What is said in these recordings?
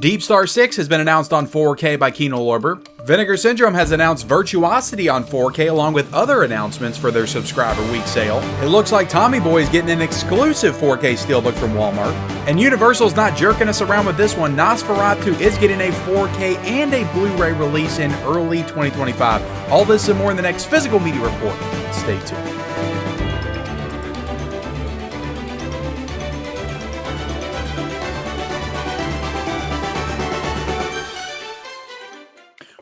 Deep Star 6 has been announced on 4K by Kino Lorber. Vinegar Syndrome has announced Virtuosity on 4K along with other announcements for their subscriber week sale. It looks like Tommy Boy is getting an exclusive 4K steelbook from Walmart. And Universal's not jerking us around with this one. NOSFERATU is getting a 4K and a Blu-ray release in early 2025. All this and more in the next Physical Media Report. Stay tuned.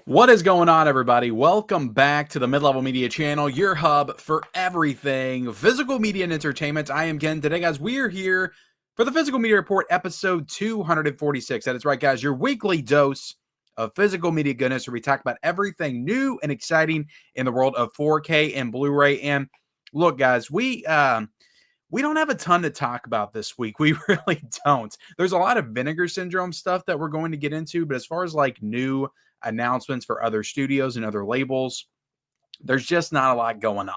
What is going on, everybody? Welcome back to the Mid-Level Media channel, your hub for everything physical media and entertainment. I am Ken. Today, guys, we are here for the Physical Media Report, episode 246. That is right, guys, your weekly dose of physical media goodness, where we talk about everything new and exciting in the world of 4K and Blu-ray. And look, guys, we don't have a ton to talk about this week. We really don't. There's a lot of Vinegar Syndrome stuff that we're going to get into, but as far as like new announcements for other studios and other labels, there's just not a lot going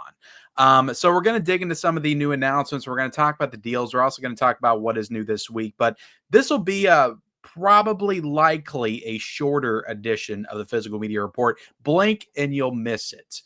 on. So we're going to dig into some of the new announcements. We're going to talk about the deals. We're also going to talk about what is new this week, but this will be probably likely a shorter edition of the Physical Media Report. Blink and you'll miss it.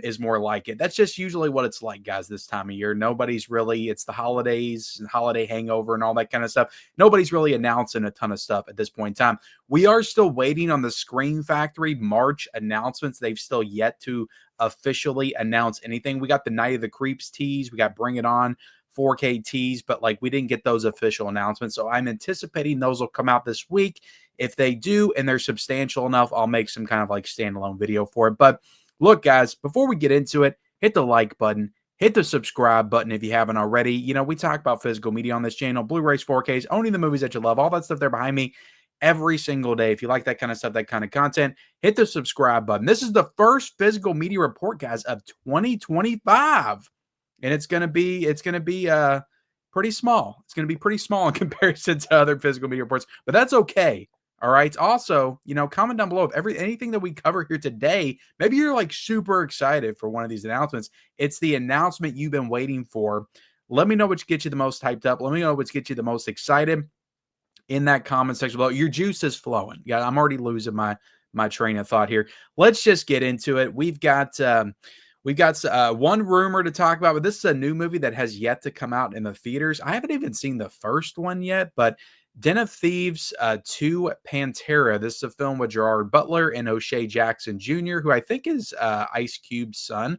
Is more like it. That's just usually what it's like, guys, this time of year. Nobody's really, it's the holidays and holiday hangover and all that kind of stuff. Nobody's really announcing a ton of stuff at this point in time. We are still waiting on the Scream Factory March announcements. They've still yet to officially announce anything. We got the Night of the Creeps tease. We got Bring It On 4K tease, but like we didn't get those official announcements. So I'm anticipating those will come out this week. If they do and they're substantial enough, I'll make some kind of like standalone video for it. But look, guys, before we get into it, hit the like button, hit the subscribe button if you haven't already. You know, we talk about physical media on this channel, Blu-rays, 4Ks, owning the movies that you love, all that stuff there behind me every single day. If you like that kind of stuff, that kind of content, hit the subscribe button. This is the first Physical Media Report, guys, of 2025. And it's going to be pretty small. It's going to be pretty small in comparison to other Physical Media Reports, but that's okay. All right. Also, you know, comment down below if anything that we cover here today, maybe you're like super excited for one of these announcements. It's the announcement you've been waiting for. Let me know which gets you the most hyped up. Let me know which gets you the most excited in that comment section below. Your juice is flowing. Yeah, I'm already losing my train of thought here. Let's just get into it. We've got one rumor to talk about, but this is a new movie that has yet to come out in the theaters. I haven't even seen the first one yet, but Den of Thieves 2 Pantera. This is a film with Gerard Butler and O'Shea Jackson Jr., who I think is Ice Cube's son.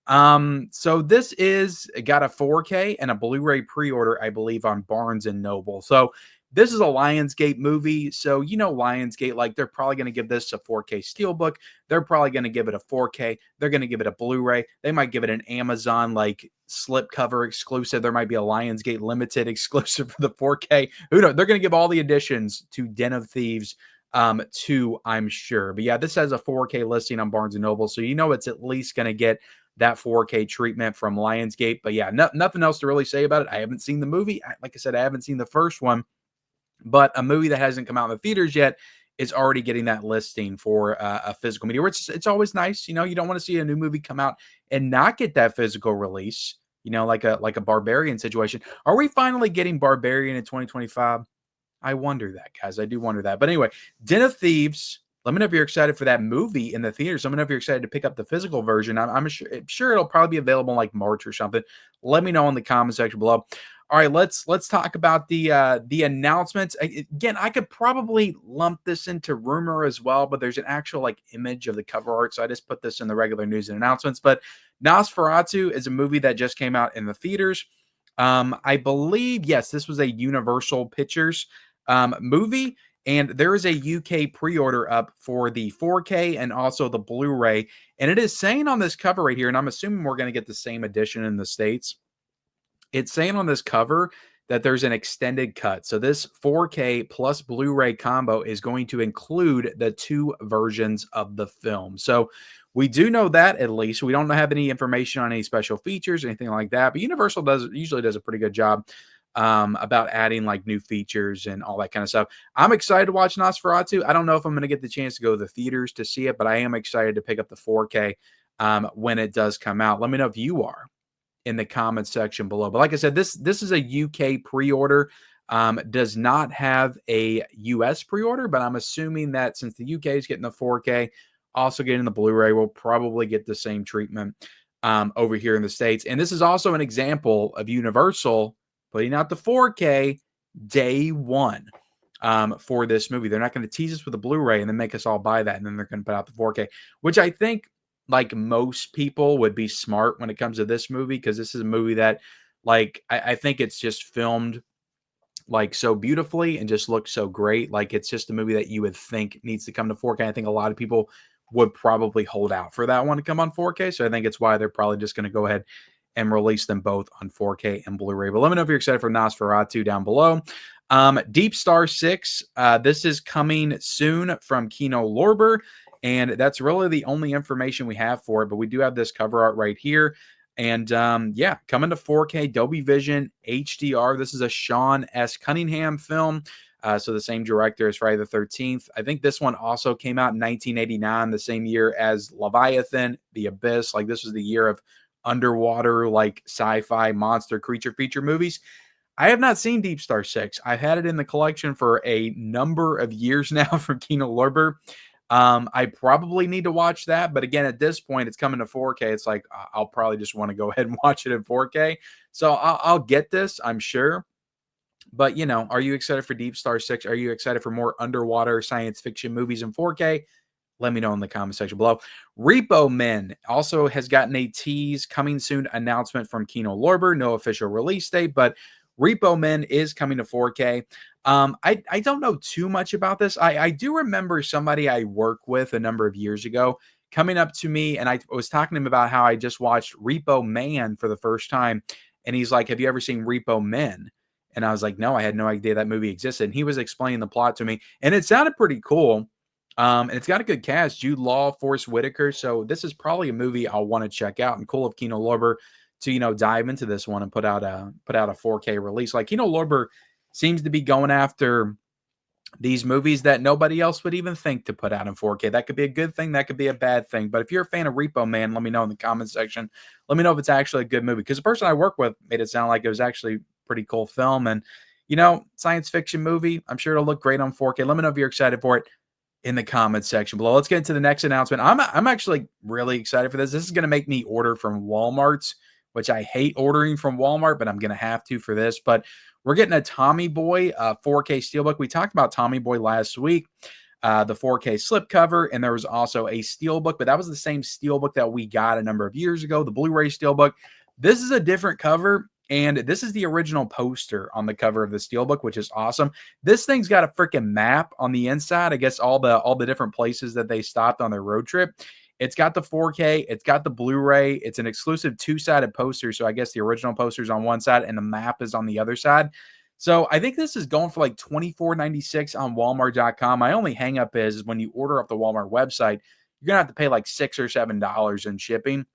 So this is got a 4K and a Blu-ray pre-order, I believe, on Barnes & Noble. So this is a Lionsgate movie. So, you know, Lionsgate, like they're probably going to give this a 4K steelbook. They're probably going to give it a 4K. They're going to give it a Blu-ray. They might give it an Amazon like slipcover exclusive. There might be a Lionsgate limited exclusive for the 4K. Who knows? They're going to give all the additions to Den of Thieves 2, I'm sure. But yeah, this has a 4K listing on Barnes & Noble. So, you know, it's at least going to get that 4K treatment from Lionsgate. But yeah, nothing else to really say about it. I haven't seen the movie. Like I said, I haven't seen the first one. But a movie that hasn't come out in the theaters yet is already getting that listing for a physical media, which it's always nice. You know, you don't want to see a new movie come out and not get that physical release, you know, like a Barbarian situation. Are we finally getting Barbarian in 2025? I wonder that, guys. I do wonder that. But anyway, Den of Thieves. Let me know if you're excited for that movie in the theaters. Let me know if you're excited to pick up the physical version. I'm sure it'll probably be available in like March or something. Let me know in the comment section below. All right, let's talk about the announcements. Again, I could probably lump this into rumor as well, but there's an actual like image of the cover art, so I just put this in the regular news and announcements. But NOSFERATU is a movie that just came out in the theaters. I believe, yes, this was a Universal Pictures movie, and there is a UK pre-order up for the 4K and also the Blu-ray, and it is saying on this cover right here, and I'm assuming we're going to get the same edition in the States. It's saying on this cover that there's an extended cut. So this 4K plus Blu-ray combo is going to include the 2 versions of the film. So we do know that, at least. We don't have any information on any special features or anything like that. But Universal usually does a pretty good job about adding like new features and all that kind of stuff. I'm excited to watch NOSFERATU. I don't know if I'm going to get the chance to go to the theaters to see it, but I am excited to pick up the 4K when it does come out. Let me know if you are in the comments section below. But like I said, this is a UK pre-order. Does not have a US pre-order, but I'm assuming that since the UK is getting the 4K, also getting the Blu-ray, will probably get the same treatment over here in the States. And this is also an example of Universal putting out the 4K day one for this movie. They're not going to tease us with a Blu-ray and then make us all buy that, and then they're going to put out the 4K, which I think like most people would be smart when it comes to this movie, because this is a movie that like I think it's just filmed like so beautifully and just looks so great. Like it's just a movie that you would think needs to come to 4K. I think a lot of people would probably hold out for that one to come on 4K. So I think it's why they're probably just going to go ahead and release them both on 4K and Blu-ray. But let me know if you're excited for NOSFERATU down below. Deep Star 6. This is coming soon from Kino Lorber, and that's really the only information we have for it. But we do have this cover art right here. And yeah, coming to 4K, Dolby Vision, HDR. This is a Sean S. Cunningham film. So the same director as Friday the 13th. I think this one also came out in 1989, the same year as Leviathan, The Abyss. Like this was the year of underwater, like sci-fi monster creature feature movies. I have not seen Deep Star 6. I've had it in the collection for a number of years now from Kino Lorber. I probably need to watch that, but again, at this point, it's coming to 4K. It's like I'll probably just want to go ahead and watch it in 4K. So I'll get this, I'm sure. But you know, are you excited for Deep Star 6? Are you excited for more underwater science fiction movies in 4K? Let me know in the comment section below. Repo Men also has gotten a tease coming soon announcement from Kino Lorber. No official release date, but Repo Men is coming to 4K. I don't know too much about this. I do remember somebody I work with a number of years ago coming up to me, and I was talking to him about how I just watched Repo Man for the first time. And he's like, have you ever seen Repo Men? And I was like, no, I had no idea that movie existed. And he was explaining the plot to me, and it sounded pretty cool. And it's got a good cast, Jude Law, Forrest Whitaker. So this is probably a movie I'll want to check out. And cool of Kino Lorber to, you know, dive into this one and put out a 4K release. Like Kino Lorber seems to be going after these movies that nobody else would even think to put out in 4K. That could be a good thing. That could be a bad thing. But if you're a fan of Repo Man, let me know in the comment section. Let me know if it's actually a good movie, because the person I work with made it sound like it was actually a pretty cool film. And, you know, science fiction movie, I'm sure it'll look great on 4K. Let me know if you're excited for it in the comments section below. Let's get into the next announcement. I'm actually really excited for this. This is going to make me order from Walmart's, which I hate ordering from Walmart, but I'm going to have to for this. But we're getting a Tommy Boy 4K Steelbook. We talked about Tommy Boy last week, the 4K slipcover, and there was also a Steelbook, but that was the same Steelbook that we got a number of years ago, the Blu-ray Steelbook. This is a different cover, and this is the original poster on the cover of the Steelbook, which is awesome. This thing's got a freaking map on the inside. I guess all the different places that they stopped on their road trip. It's got the 4K. It's got the Blu-ray. It's an exclusive two-sided poster. So I guess the original poster is on one side and the map is on the other side. So I think this is going for like $24.96 on Walmart.com. My only hang-up is when you order up the Walmart website, you're going to have to pay like $6 or $7 in shipping.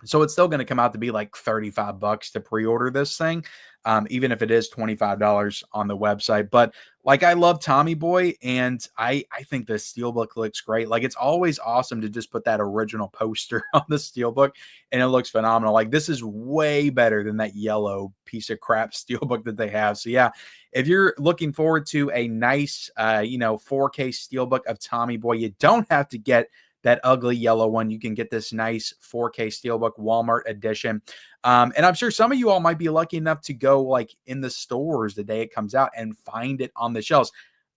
So it's still going to come out to be like $35 to pre-order this thing, even if it is $25 on the website. But like, I love Tommy Boy, and I think the Steelbook looks great. Like, it's always awesome to just put that original poster on the Steelbook, and it looks phenomenal. Like, this is way better than that yellow piece of crap Steelbook that they have. So yeah, if you're looking forward to a nice, 4K Steelbook of Tommy Boy, you don't have to get that ugly yellow one. You can get this nice 4K Steelbook Walmart edition. And I'm sure some of you all might be lucky enough to go like in the stores the day it comes out and find it on the shelves.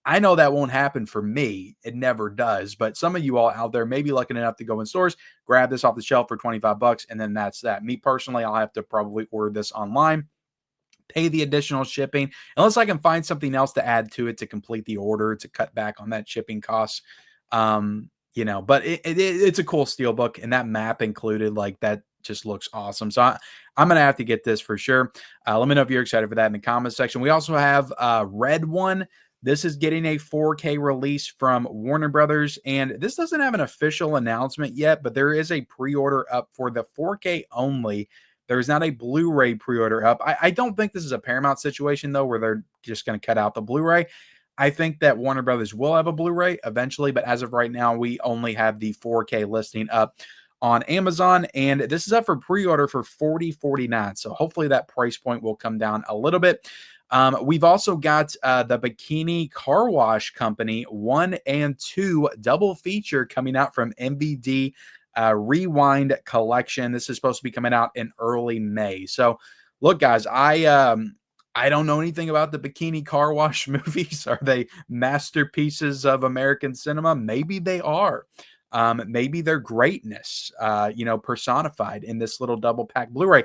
I know that won't happen for me. It never does. But some of you all out there may be lucky enough to go in stores, grab this off the shelf for $25, and then that's that. Me personally, I'll have to probably order this online, pay the additional shipping, unless I can find something else to add to it to complete the order to cut back on that shipping costs. But it's a cool Steelbook, and that map included, like, that just looks awesome. So I'm going to have to get this for sure. Let me know if you're excited for that in the comments section. We also have Red One. This is getting a 4K release from Warner Brothers, and this doesn't have an official announcement yet, but there is a pre-order up for the 4K only. There's not a Blu-ray pre-order up. I don't think this is a Paramount situation, though, where they're just going to cut out the Blu-ray. I think that Warner Brothers will have a Blu-ray eventually, but as of right now, we only have the 4K listing up on Amazon, and this is up for pre-order for $40.49. So hopefully that price point will come down a little bit. We've also got the Bikini Car Wash Company 1 and 2 double feature coming out from MVD Rewind Collection. This is supposed to be coming out in early May. So, look, guys, I don't know anything about the Bikini Car Wash movies. Are they masterpieces of American cinema? Maybe they are. Maybe they're greatness, personified in this little double pack Blu-ray.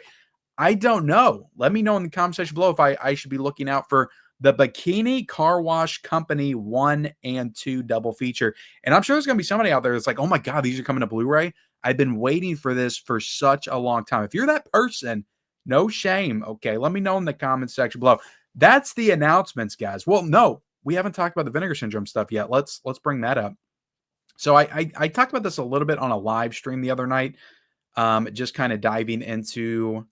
I don't know. Let me know in the comment section below if I should be looking out for the Bikini Car Wash Company 1 and 2 double feature. And I'm sure there's going to be somebody out there that's like, oh my God, these are coming to Blu-ray. I've been waiting for this for such a long time. If you're that person, no shame. Okay, let me know in the comment section below. That's the announcements, guys. Well, no, we haven't talked about the Vinegar Syndrome stuff yet. Let's bring that up. So I talked about this a little bit on a live stream the other night, just kind of diving into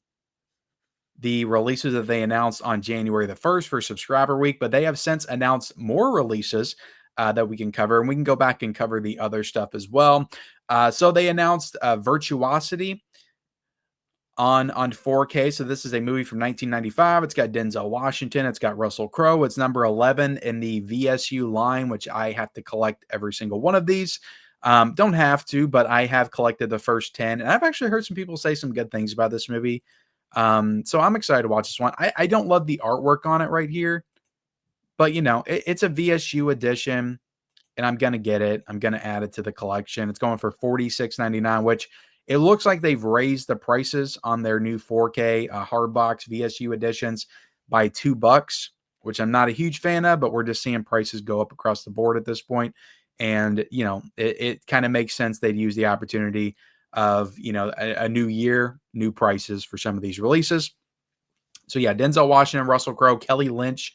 the releases that they announced on January the 1st for subscriber week, but they have since announced more releases that we can cover, and we can go back and cover the other stuff as well. So they announced Virtuosity on 4K. So this is a movie from 1995. It's got Denzel Washington. It's got Russell Crowe. It's number 11 in the VSU line, which I have to collect every single one of these. Don't have to, but I have collected the first 10, and I've actually heard some people say some good things about this movie. So I'm excited to watch this one. I don't love the artwork on it right here, but it's a VSU edition, and I'm gonna get it. I'm gonna add it to the collection. It's going for $46.99, which it looks like they've raised the prices on their new 4K hardbox VSU editions by $2, which I'm not a huge fan of, but we're just seeing prices go up across the board at this point. And it kind of makes sense they'd use the opportunity of a new year, new prices for some of these releases. So yeah, Denzel Washington, Russell Crowe, Kelly Lynch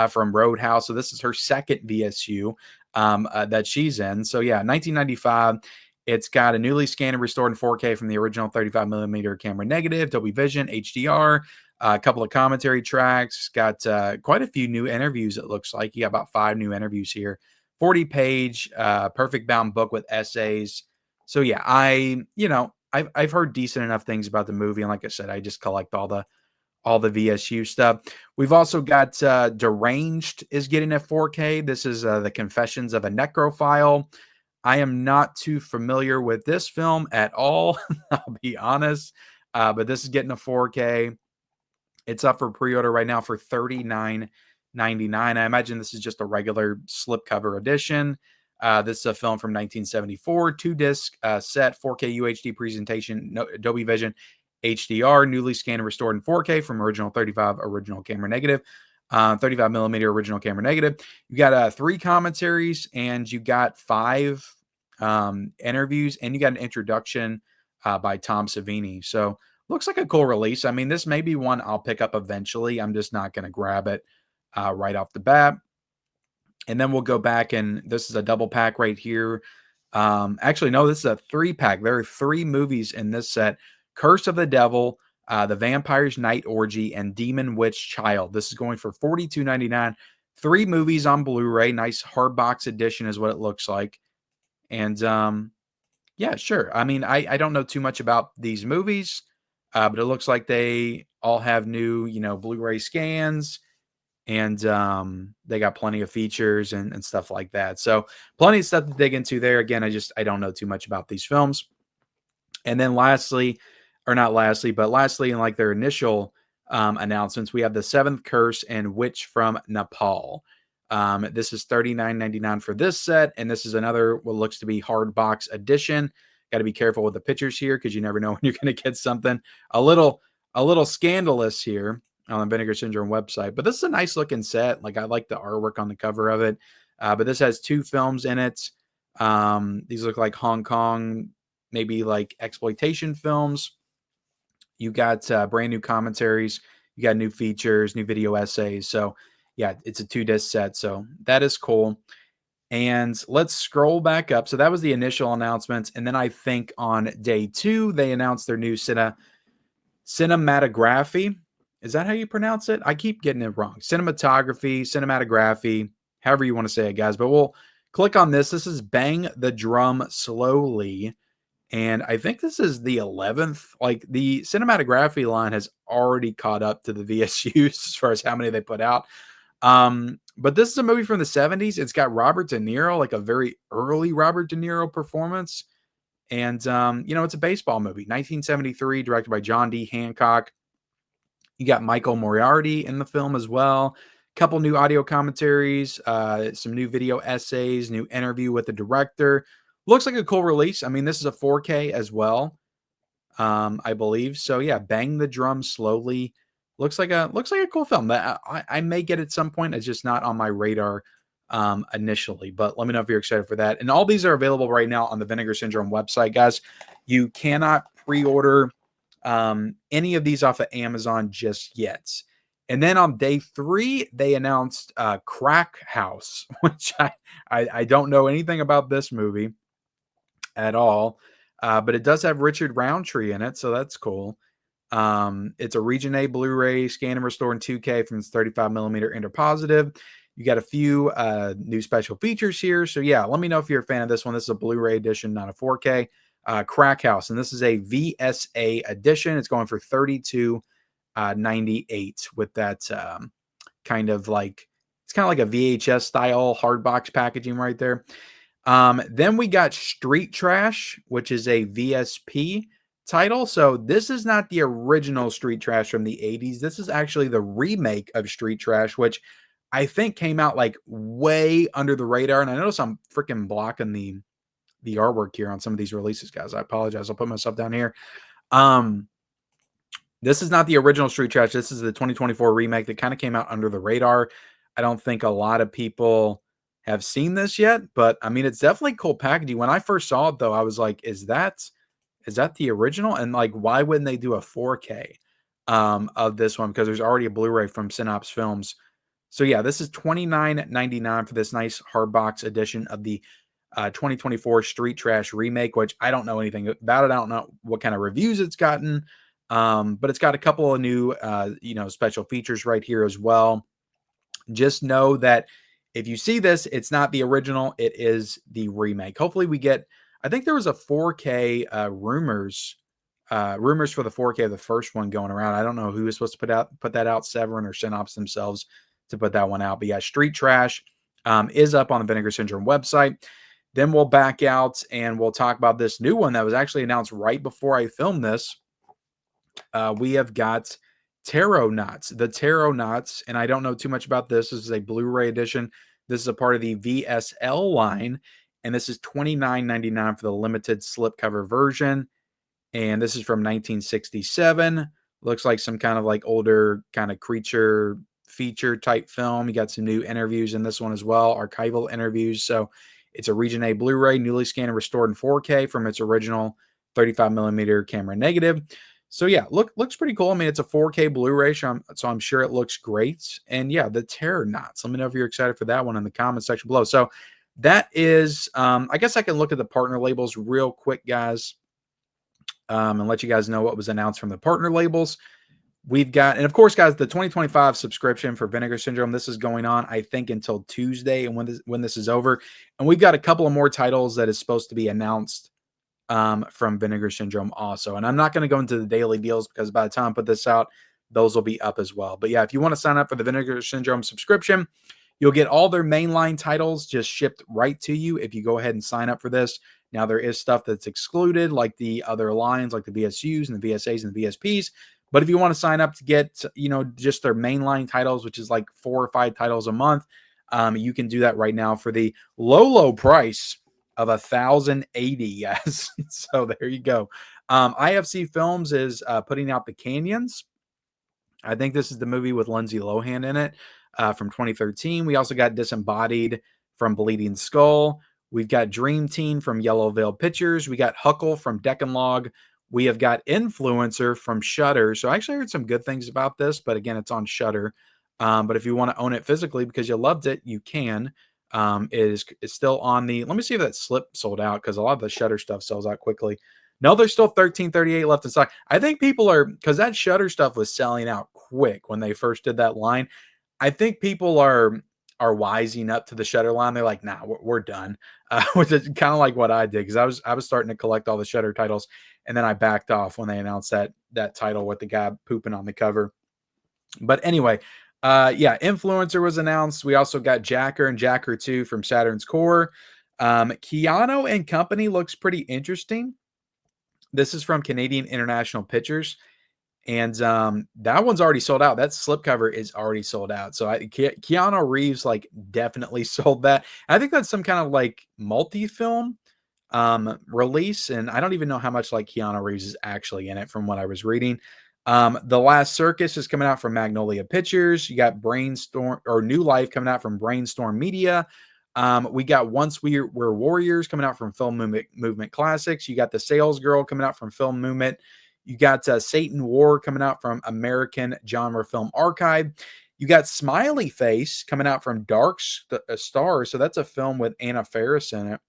from Roadhouse. So this is her second VSU that she's in. So yeah, 1995. It's got a newly scanned and restored in 4K from the original 35 millimeter camera negative, Dolby Vision, HDR. A couple of commentary tracks. Got quite a few new interviews. It looks like you got about 5 new interviews here. 40-page, perfect bound book with essays. So yeah, I've heard decent enough things about the movie, and like I said, I just collect all the VSU stuff. We've also got Deranged is getting a 4K. This is the Confessions of a Necrophile. I am not too familiar with this film at all. I'll be honest, but this is getting a 4K. It's up for pre-order right now for $39.99. I imagine this is just a regular slipcover edition. This is a film from 1974, 2-disc set, 4K UHD presentation, Dolby Vision, HDR, newly scanned and restored in 4K from original 35 original camera negative, 35 millimeter original camera negative. You got 3 commentaries, and you got 5 interviews, and you got an introduction by Tom Savini. So looks like a cool release. I mean, this may be one I'll pick up eventually. I'm just not going to grab it right off the bat. And then we'll go back, and this is a double pack right here. Actually, no, this is a 3-pack. There are 3 movies in this set: Curse of the Devil, The Vampire's Night Orgy, and Demon Witch Child. This is going for $42.99. 3 movies on Blu-ray. Nice hardbox edition is what it looks like. And yeah, sure. I mean, I don't know too much about these movies, but it looks like they all have new, Blu-ray scans. And they got plenty of features and stuff like that. So plenty of stuff to dig into there. Again, I don't know too much about these films. And then lastly, in like their initial announcements, we have The Seventh Curse and Witch from Nepal. This is $39.99 for this set, and this is another what looks to be hard box edition. Got to be careful with the pictures here, because you never know when you're going to get something a little scandalous here on the Vinegar Syndrome website. But this is a nice looking set. Like, I like the artwork on the cover of it. But this has 2 films in it. These look like Hong Kong, maybe like exploitation films. You got brand new commentaries. You got new features, new video essays. So yeah, it's a 2-disc set. So that is cool. And let's scroll back up. So that was the initial announcements. And then I think on day 2, they announced their new cinematography. Is that how you pronounce it? I keep getting it wrong. Cinematography, however you want to say it, guys. But we'll click on this. This is Bang the Drum Slowly. And I think this is the 11th. Like, the cinematography line has already caught up to the VSUs as far as how many they put out. But this is a movie from the 70s. It's got Robert De Niro, like a very early Robert De Niro performance. And, it's a baseball movie, 1973, directed by John D. Hancock. You got Michael Moriarty in the film as well. Couple new audio commentaries, some new video essays, new interview with the director. Looks like a cool release. I mean, this is a 4K as well, I believe. So yeah, Bang the Drum Slowly. Looks like a cool film that I may get at some point. It's just not on my radar initially. But let me know if you're excited for that. And all these are available right now on the Vinegar Syndrome website, guys. You cannot pre-order any of these off of Amazon just yet. And then on day 3, they announced Crack House, which I don't know anything about this movie at all. But it does have Richard Roundtree in it, so that's cool. It's a Region A Blu-ray, scan and restore in 2K from its 35 millimeter interpositive. You got a few new special features here. So yeah, let me know if you're a fan of this one. This is a Blu-ray edition, not a 4K. Crack House, and this is a VSA edition. It's going for $32.98 with that kind of like, it's kind of like a VHS style hard box packaging right there. Then we got Street Trash, which is a VSP title. So this is not the original Street Trash from the 80s. This is actually the remake of Street Trash, which I think came out like way under the radar. And I notice I'm freaking blocking the artwork here on some of these releases, guys. I apologize. I'll put myself down here. This is not the original Street Trash. This is the 2024 remake that kind of came out under the radar. I don't think a lot of people have seen this yet, but I mean, it's definitely cool packaging. When I first saw it, though, I was like, is that the original? And like, why wouldn't they do a 4K of this one? Because there's already a Blu-ray from Synops Films. So yeah, this is $29.99 for this nice hardbox edition of the 2024 Street Trash remake, which I don't know anything about it. I don't know what kind of reviews it's gotten, but it's got a couple of new, special features right here as well. Just know that if you see this, it's not the original. It is the remake. Hopefully we get, I think there was a 4K rumors for the 4K of the first one going around. I don't know who was supposed to put that out, Severin or Synops themselves to put that one out. But yeah, Street Trash is up on the Vinegar Syndrome website. Then we'll back out and we'll talk about this new one that was actually announced right before I filmed this. We have got Tarot Knots, the Tarot Knots, and I don't know too much about this. This is a Blu-ray edition. This is a part of the VSL line, and this is $29.99 for the limited slipcover version. And this is from 1967. Looks like some kind of like older kind of creature feature type film. You got some new interviews in this one as well, archival interviews. So it's a Region A Blu-ray, newly scanned and restored in 4K from its original 35 millimeter camera negative. So yeah, looks pretty cool. I mean, it's a 4K Blu-ray, so I'm sure it looks great. And yeah, the Terror Knots. Let me know if you're excited for that one in the comment section below. So that is, I guess I can look at the partner labels real quick, guys, and let you guys know what was announced from the partner labels. We've got, and of course, guys, the 2025 subscription for Vinegar Syndrome. This is going on, I think, until Tuesday, and when this is over, and we've got a couple of more titles that is supposed to be announced from Vinegar Syndrome also. And I'm not going to go into the daily deals because by the time I put this out, those will be up as well. But yeah, if you want to sign up for the Vinegar Syndrome subscription, you'll get all their mainline titles just shipped right to you if you go ahead and sign up for this. Now, there is stuff that's excluded, like the other lines, like the VSUs and the VSAs and the VSPs. But if you want to sign up to get, just their mainline titles, which is like 4 or 5 titles a month, you can do that right now for the low price of $1,080, guys. So there you go. IFC Films is putting out The Canyons. I think this is the movie with Lindsay Lohan in it from 2013. We also got Disembodied from Bleeding Skull. We've got Dream Team from Yellow Veil Pictures. We got Huckle from Deckenlog. We have got Influencer from Shudder. So I actually heard some good things about this, but again, it's on Shudder. But if you want to own it physically because you loved it, you can. Is still on the, let me see if that slip sold out, because a lot of the Shudder stuff sells out quickly. No, there's still $13.38 left in stock. I think people are, because that Shudder stuff was selling out quick when they first did that line. I think people are are wising up to the Shutter line. They're like, nah, we're done. Which is kind of like what I did, because I was starting to collect all the Shutter titles, and then I backed off when they announced that title with the guy pooping on the cover. But anyway, yeah, Influencer was announced. We also got Jacker and Jacker 2 from Saturn's Core. Keanu and Company looks pretty interesting. This is from Canadian International Pictures. And that one's already sold out. That slipcover is already sold out. So Keanu Reeves like definitely sold that. I think that's some kind of like multi-film release, and I don't even know how much like Keanu Reeves is actually in it from what I was reading. The Last Circus is coming out from Magnolia Pictures. You got Brainstorm or New Life coming out from Brainstorm Media. We got Once We're Warriors coming out from Film Movement Classics. You got The Sales Girl coming out from Film Movement. You got Satan War coming out from American Genre Film Archive. You got Smiley Face coming out from Dark Star. So that's a film with Anna Faris in it,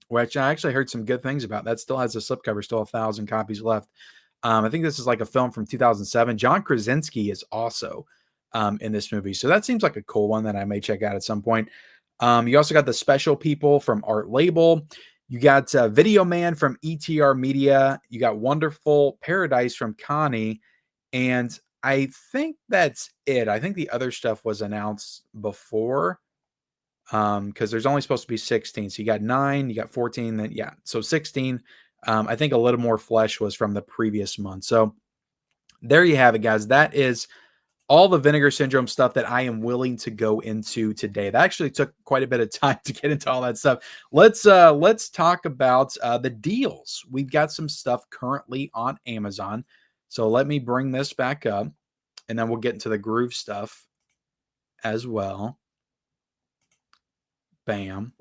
which I actually heard some good things about. That still has a slipcover, still 1,000 copies left. I think this is like a film from 2007. John Krasinski is also in this movie. So that seems like a cool one that I may check out at some point. You also got The Special People from Art Label. You got Video Man from ETR Media. You got Wonderful Paradise from Connie. And I think that's it. I think the other stuff was announced before, because there's only supposed to be 16. So you got 9, you got 14, then yeah. So 16. I think A Little More Flesh was from the previous month. So there you have it, guys. That is all the Vinegar Syndrome stuff that I am willing to go into today. That actually took quite a bit of time to get into all that stuff. Let's talk about the deals. We've got some stuff currently on Amazon. So let me bring this back up, and then we'll get into the Groove stuff as well. Bam.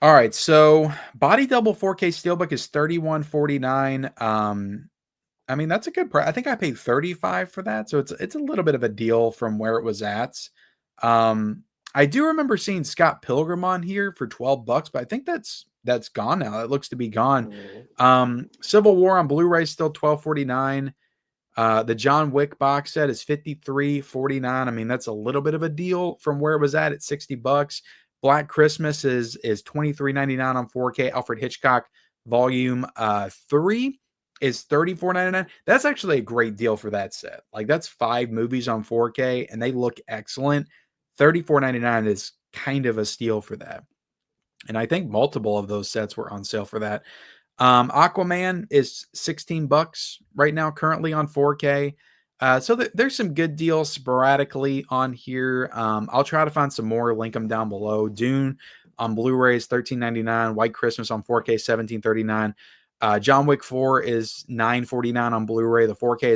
All right, so Body Double 4K Steelbook is $31.49. I mean, that's a good price. I think I paid $35 for that, so it's a little bit of a deal from where it was at. I do remember seeing Scott Pilgrim on here for $12, but I think that's gone now. It looks to be gone. Civil War on Blu-ray still $12.49. The John Wick box set is $53.49. I mean, that's a little bit of a deal from where it was at $60. Black Christmas is $23.99 on 4K. Alfred Hitchcock Volume 3 is $34.99. That's actually a great deal for that set. Like, that's 5 movies on 4K, and they look excellent. $34.99 is kind of a steal for that. And I think multiple of those sets were on sale for that. Aquaman is $16 right now, currently on 4K. So there's some good deals sporadically on here. I'll try to find some more, link them down below. Dune on Blu-ray is $13.99. White Christmas on 4K, $17.39. John Wick 4 is $9.49 on Blu-ray. The 4K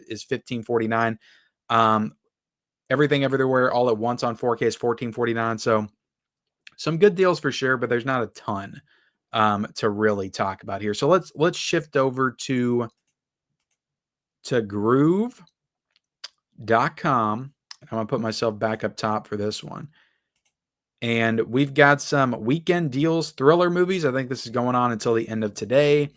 is $15.49. Everything Everywhere All at Once on 4K is $14.49. So some good deals for sure, but there's not a ton to really talk about here. So let's shift over to Groove.com. I'm going to put myself back up top for this one. And we've got some weekend deals, thriller movies. I think this is going on until the end of today.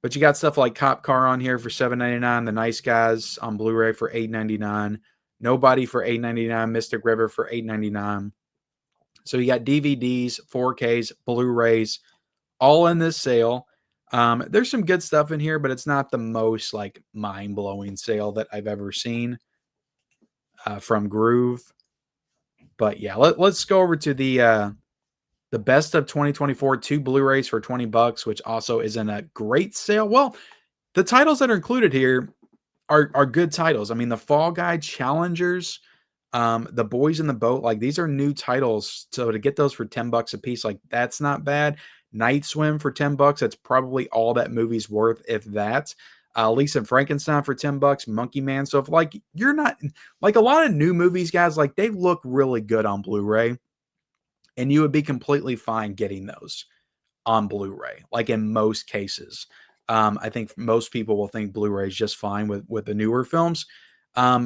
But you got stuff like Cop Car on here for $7.99. The Nice Guys on Blu-ray for $8.99. Nobody for $8.99. Mystic River for $8.99. So you got DVDs, 4Ks, Blu-rays, all in this sale. There's some good stuff in here, but it's not the most like mind-blowing sale that I've ever seen from Groove. But yeah, let's go over to the best of 2024, 2 Blu-rays for $20, which also isn't a great sale. Well, the titles that are included here are good titles. I mean, the Fall Guy Challengers, The Boys in the Boat, like these are new titles. So to get those for $10 a piece, like that's not bad. Night Swim for $10, that's probably all that movie's worth, if that. Lisa Frankenstein for $10, Monkey Man. So if like you're not like a lot of new movies, guys, like they look really good on Blu-ray, and you would be completely fine getting those on Blu-ray, like in most cases. I think most people will think Blu-ray is just fine with the newer films.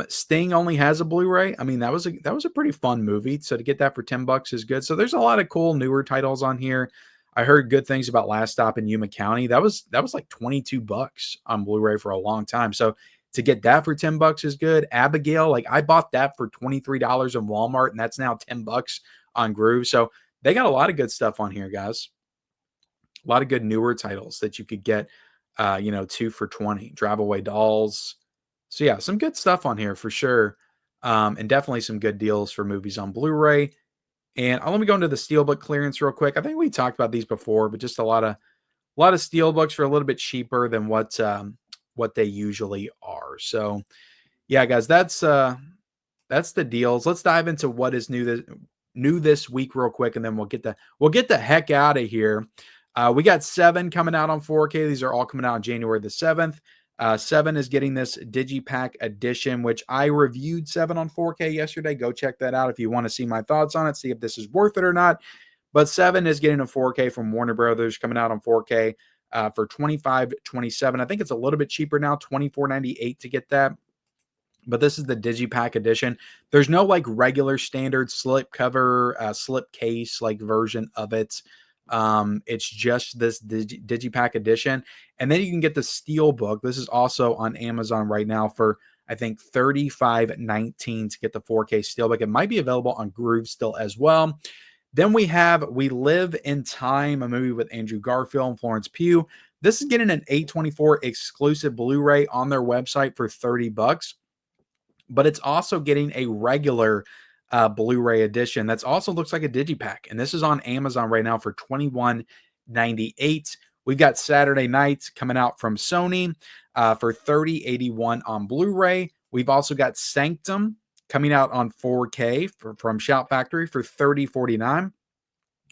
Sting only has a Blu-ray. I mean, that was a pretty fun movie. So to get that for $10 is good. So there's a lot of cool newer titles on here. I heard good things about Last Stop in Yuma County. That was like $22 on Blu-ray for a long time. So to get that for 10 bucks is good. Abigail, like I bought that for $23 in Walmart, and that's now 10 bucks on Groove. So they got a lot of good stuff on here, guys. A lot of good newer titles that you could get, 2 for 20. Drive Away Dolls. So yeah, some good stuff on here for sure. And definitely some good deals for movies on Blu-ray. And let me go into the Steelbook clearance real quick. I think we talked about these before, but just a lot of Steelbooks for a little bit cheaper than what they usually are. So yeah, guys, that's the deals. Let's dive into what is new this week real quick, and then we'll get the heck out of here. We got 7 coming out on 4K. These are all coming out on January the 7th. 7 is getting this Digipack edition, which I reviewed 7 on 4K yesterday. Go check that out if you want to see my thoughts on it, see if this is worth it or not. But 7 is getting a 4K from Warner Brothers, coming out on 4K for $25.27. I think it's a little bit cheaper now, $24.98 to get that. But this is the Digipack edition. There's no like regular standard slip cover, slip case like version of it. It's just this Digipack edition. And then you can get the Steelbook. This is also on Amazon right now for, I think, $35.19 to get the 4K Steelbook. It might be available on Groove still as well. Then we have We Live in Time, a movie with Andrew Garfield and Florence Pugh. This is getting an A24 exclusive Blu-ray on their website for 30 bucks. But it's also getting a regular Blu-ray edition that's also looks like a Digipack. And this is on Amazon right now for $21.98. We've got Saturday Night coming out from Sony for $30.81 on Blu-ray. We've also got Sanctum coming out on 4K from Shout Factory for $30.49.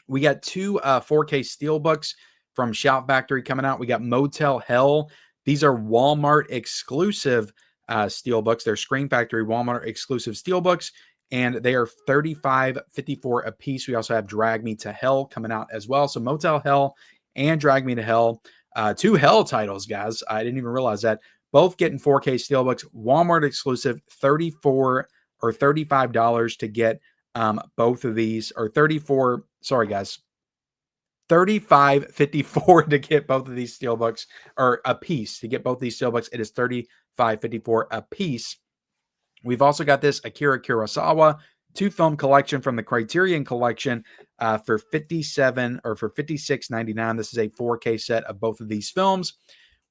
We got 2 4K Steelbooks from Shout Factory coming out. We got Motel Hell. These are Walmart exclusive Steelbooks. They're Screen Factory Walmart exclusive Steelbooks, and they are $35.54 a piece. We also have Drag Me to Hell coming out as well. So Motel Hell and Drag Me to Hell, 2 Hell titles, guys. I didn't even realize that. Both getting 4K Steelbooks, Walmart exclusive, $34 or $35 to get both of these, or 34. Sorry, guys. $35.54 to get both of these Steelbooks, or a piece to get both these Steelbooks. It is $35.54 a piece. We've also got this Akira Kurosawa 2-film collection from the Criterion Collection for $56.99. This is a 4K set of both of these films.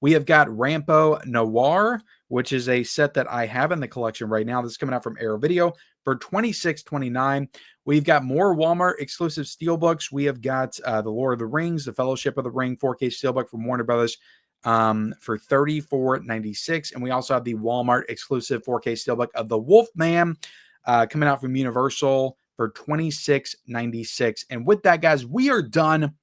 We have got Rampo Noir, which is a set that I have in the collection right now. This is coming out from Arrow Video for $26.29. We've got more Walmart exclusive Steelbooks. We have got The Lord of the Rings, The Fellowship of the Ring 4K Steelbook from Warner Brothers for $34.96. And we also have the Walmart exclusive 4K Steelbook of The Wolfman coming out from Universal for $26.96. And with that, guys, we are done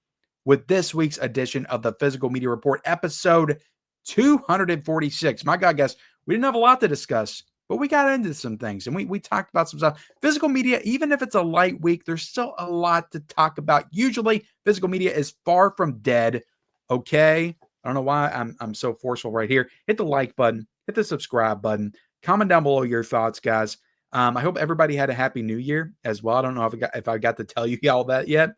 with this week's edition of the Physical Media Report, episode 246. My God, guys, we didn't have a lot to discuss, but we got into some things, and we talked about some stuff. Physical media, even if it's a light week, there's still a lot to talk about. Usually, physical media is far from dead, okay? I don't know why I'm so forceful right here. Hit the like button, hit the subscribe button, comment down below your thoughts, guys. I hope everybody had a happy new year as well. I don't know if I got to tell you all that yet.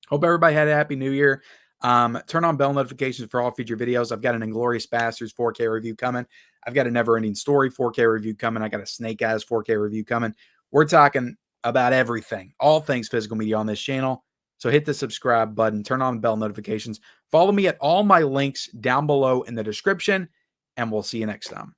Hope everybody had a happy new year. Turn on bell notifications for all future videos. I've got an Inglourious Basterds 4K review coming. I've got a Never Ending Story 4K review coming. I got a Snake Eyes 4K review coming. We're talking about everything, all things physical media on this channel. So hit the subscribe button, turn on bell notifications. Follow me at all my links down below in the description, and we'll see you next time.